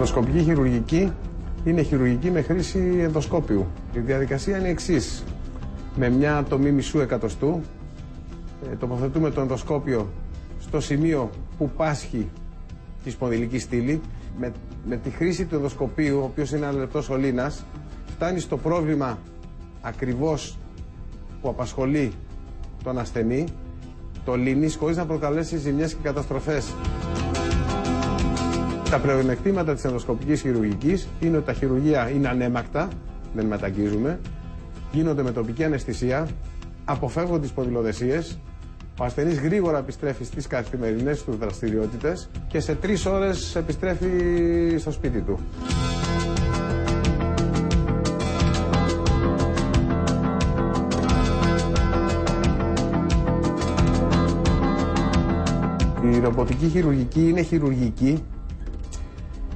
ενδοσκοπική χειρουργική είναι χειρουργική με χρήση ενδοσκόπιου. Η διαδικασία είναι εξής. Με μια τομή μισού εκατοστού τοποθετούμε το ενδοσκόπιο στο σημείο που πάσχει τη σπονδυλική στήλη. Με τη χρήση του ενδοσκοπίου, ο οποίος είναι ένα λεπτό σωλήνας, φτάνει στο πρόβλημα ακριβώς που απασχολεί τον ασθενή, το λύνεις χωρίς να προκαλέσει ζημιές και καταστροφές. Τα πλεονεκτήματα της ενδοσκοπικής χειρουργικής είναι ότι τα χειρουργεία είναι ανέμακτα, δεν μεταγγίζουμε, γίνονται με τοπική αναισθησία, αποφεύγουν τις σπονδυλοδεσίες, ο ασθενής γρήγορα επιστρέφει στις καθημερινές του δραστηριότητες και σε 3 ώρες επιστρέφει στο σπίτι του. Η ρομποτική χειρουργική είναι χειρουργική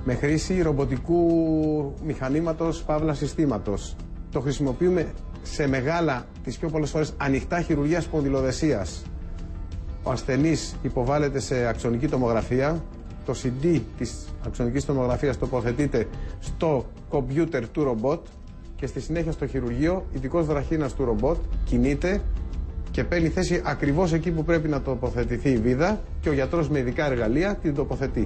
με χρήση ρομποτικού μηχανήματος παύλα συστήματος. Το χρησιμοποιούμε σε μεγάλα, τις πιο πολλές φορές, ανοιχτά χειρουργία σπονδυλοδεσίας. Ο ασθενής υποβάλλεται σε αξονική τομογραφία, το CD της αξονικής τομογραφίας τοποθετείται στο κομπιούτερ του ρομπότ και στη συνέχεια στο χειρουργείο, ειδικός βραχίνας του ρομπότ κινείται και παίρνει θέση ακριβώς εκεί που πρέπει να τοποθετηθεί η βίδα και ο γιατρός με ειδικά εργαλεία την τοποθετεί.